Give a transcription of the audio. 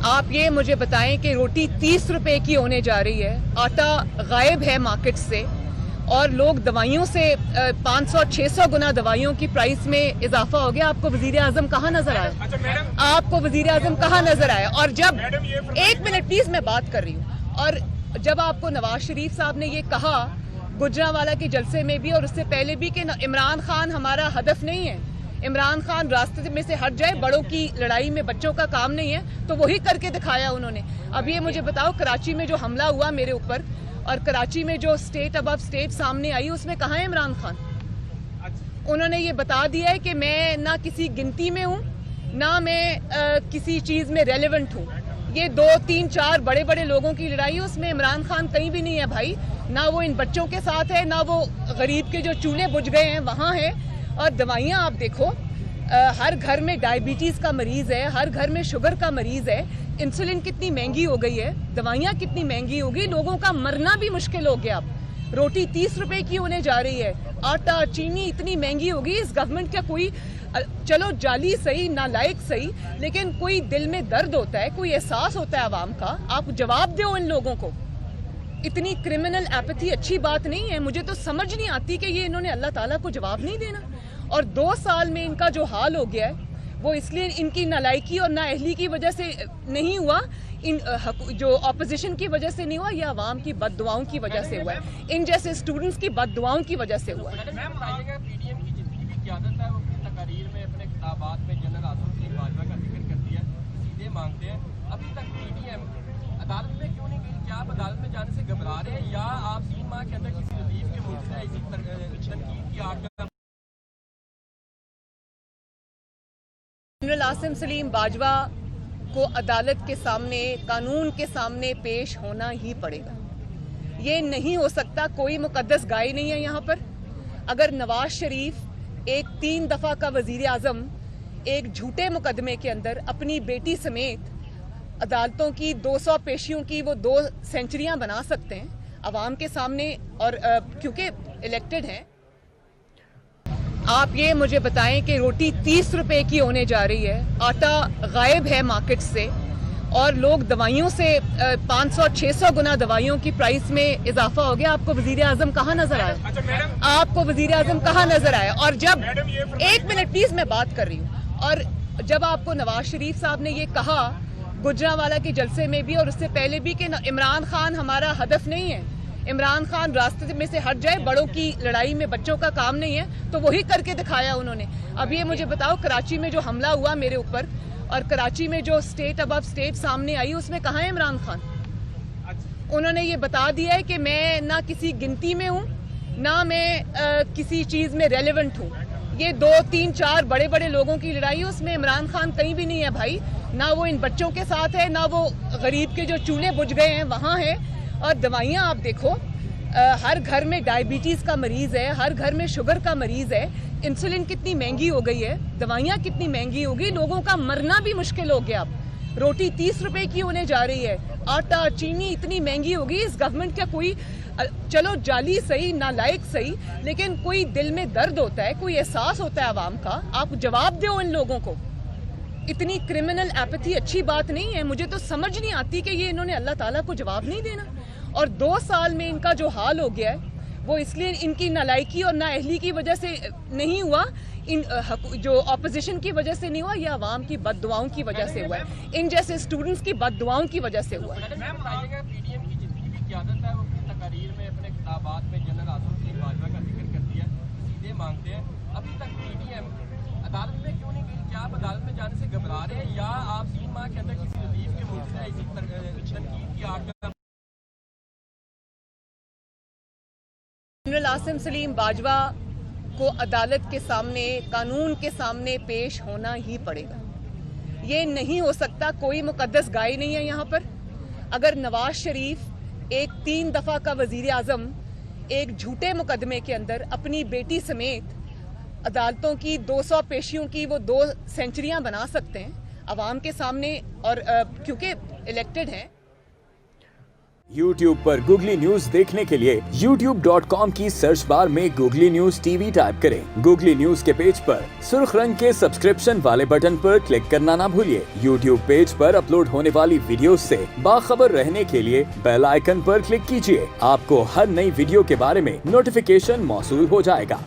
आप ये मुझे बताएं कि रोटी 30 रुपए की होने जा रही है, आटा गायब है मार्केट से और लोग दवाइयों से 500-600 गुना दवाइयों की प्राइस में इजाफा हो गया। आपको वजीर आजम कहाँ नजर आया? आपको वजीर आजम कहाँ नजर आया? और जब एक मिनट प्लीज मैं बात कर रही हूँ, और जब आपको नवाज शरीफ साहब ने ये कहा गुजरांवाला के जलसे में भी और उससे पहले भी कि इमरान खान हमारा हदफ नहीं है, इमरान खान रास्ते में से हट जाए, बड़ों की लड़ाई में बच्चों का काम नहीं है, तो वही करके दिखाया उन्होंने। अब ये मुझे बताओ, कराची में जो हमला हुआ मेरे ऊपर और कराची में जो स्टेट अबव स्टेट सामने आई, उसमें कहाँ है इमरान खान? उन्होंने ये बता दिया है कि मैं ना किसी गिनती में हूँ, ना मैं किसी चीज में रेलेवेंट हूँ। ये 2-3-4 बड़े बड़े लोगों की लड़ाई है, उसमें इमरान खान कहीं भी नहीं है भाई। ना वो इन बच्चों के साथ है, ना वो गरीब के जो चूल्हे बुझ गए हैं वहाँ है। और दवाइयाँ आप देखो, हर घर में डायबिटीज का मरीज है, हर घर में शुगर का मरीज है, इंसुलिन कितनी महंगी हो गई है, दवाइयाँ कितनी महंगी हो गई, लोगों का मरना भी मुश्किल हो गया। अब रोटी 30 रुपए की होने जा रही है, आटा चीनी इतनी महंगी हो गई। इस गवर्नमेंट का कोई, चलो जाली सही, नालायक सही, लेकिन कोई दिल में दर्द होता है, कोई एहसास होता है आवाम का। आप जवाब दो इन लोगों को। इतनी क्रिमिनल एपैथी अच्छी बात नहीं है। मुझे तो समझ नहीं आती कि ये इन्होंने अल्लाह ताला को जवाब नहीं देना। और 2 साल में इनका जो हाल हो गया है वो इसलिए इनकी नालायकी और नाअहली की वजह से नहीं हुआ, इन जो ऑपोजिशन की वजह से नहीं हुआ, या अवाम की बददुआओं की वजह से हुआ है, इन जैसे स्टूडेंट्स की बददुआओं की वजह से हुआ है। पीडीएम की जितनी भी क़यादत है वो अपनी तकारीर में, अपने खिताबात में जनरल आसिम सलीम बाजवा का जिक्र करती है, सीधे मांगते हैं। अभी तक पीडीएम अदालत में क्यों नहीं गई? क्या आप अदालत में जाने से घबरा रहे हैं, या आप 3 माह के अंदर किसी लतीफ के मुल्क से इसी तनकीद की आड़? जनरल आसिम सलीम बाजवा को अदालत के सामने, कानून के सामने पेश होना ही पड़ेगा। ये नहीं हो सकता, कोई मुकद्दस गाय नहीं है यहाँ पर। अगर नवाज शरीफ एक 3 दफा का वजीर आजम एक झूठे मुकदमे के अंदर अपनी बेटी समेत अदालतों की 200 पेशियों की वो 2 सेंचुरियां बना सकते हैं अवाम के सामने, और क्योंकि इलेक्टेड हैं। आप ये मुझे बताएं कि रोटी 30 रुपए की होने जा रही है, आटा गायब है मार्केट से और लोग दवाइयों से 500-600 गुना दवाइयों की प्राइस में इजाफा हो गया। आपको वजीर आजम कहाँ नजर आया? आपको वजीर आजम कहाँ नजर आया? और जब एक मिनट प्लीज मैं बात कर रही हूँ, और जब आपको नवाज शरीफ साहब ने ये कहा गुजरांवाला के जलसे में भी और उससे पहले भी कि इमरान खान हमारा हदफ नहीं है, इमरान खान रास्ते में से हट जाए, बड़ों की लड़ाई में बच्चों का काम नहीं है, तो वही करके दिखाया उन्होंने। अब ये मुझे बताओ, कराची में जो हमला हुआ मेरे ऊपर और कराची में जो स्टेट अबव स्टेट सामने आई, उसमें कहाँ है इमरान खान? उन्होंने ये बता दिया है कि मैं ना किसी गिनती में हूँ, ना मैं किसी चीज में रेलेवेंट हूँ। ये 2-3-4 बड़े बड़े लोगों की लड़ाई है, उसमें इमरान खान कहीं भी नहीं है भाई। ना वो इन बच्चों के साथ है, ना वो गरीब के जो चूल्हे बुझ गए हैं वहाँ है। और दवाइयाँ आप देखो, हर घर में डायबिटीज का मरीज है, हर घर में शुगर का मरीज है, इंसुलिन कितनी महंगी हो गई है, दवाइयाँ कितनी महंगी हो गई, लोगों का मरना भी मुश्किल हो गया। अब रोटी 30 रुपए की होने जा रही है, आटा चीनी इतनी महंगी हो गई। इस गवर्नमेंट का कोई, चलो जाली सही, नालायक सही, लेकिन कोई दिल में दर्द होता है, कोई एहसास होता है आवाम का। आप जवाब दो इन लोगों को। इतनी क्रिमिनल एपैथी अच्छी बात नहीं है। मुझे तो समझ नहीं आती कि ये इन्होंने अल्लाह ताला को जवाब नहीं देना। और 2 साल में इनका जो हाल हो गया है वो इसलिए इनकी नालायकी और नाअहली की वजह से नहीं हुआ, इन जो ऑपोजिशन की वजह से नहीं हुआ, या अवाम की बददुआओं की वजह से हुआ है, इन जैसे स्टूडेंट्स की बददुआओं की वजह से हुआ है। पीडीएम की जितनी भी क़यादत है वो अपनी तकारीर में, अपने खिताबात में जनरल आसिम सलीम बाजवा का जिक्र करती है, सीधे मांगते हैं। अभी तक पीडीएम अदालत में क्यों नहीं गई? क्या आप अदालत में जाने से घबरा रहे हैं, या आप 3 माह के अंदर किसी लतीफ के मुल्क से इसी तनकीद की आड़? जनरल आसिम सलीम बाजवा को अदालत के सामने, कानून के सामने पेश होना ही पड़ेगा। ये नहीं हो सकता, कोई मुकद्दस गाय नहीं है यहाँ पर। अगर नवाज शरीफ एक 3 दफा का वजीर आजम एक झूठे मुकदमे के अंदर अपनी बेटी समेत अदालतों की 200 पेशियों की वो 2 सेंचुरियां बना सकते हैं अवाम के सामने, और क्योंकि इलेक्टेड हैं। YouTube पर गूगली न्यूज देखने के लिए youtube.com की सर्च बार में गूगली न्यूज टीवी टाइप करें। गूगली न्यूज के पेज पर सुर्ख रंग के सब्सक्रिप्शन वाले बटन पर क्लिक करना ना भूलिए। YouTube पेज पर अपलोड होने वाली वीडियोस से बाखबर रहने के लिए बेल आइकन पर क्लिक कीजिए। आपको हर नई वीडियो के बारे में नोटिफिकेशन मौसूल हो जाएगा।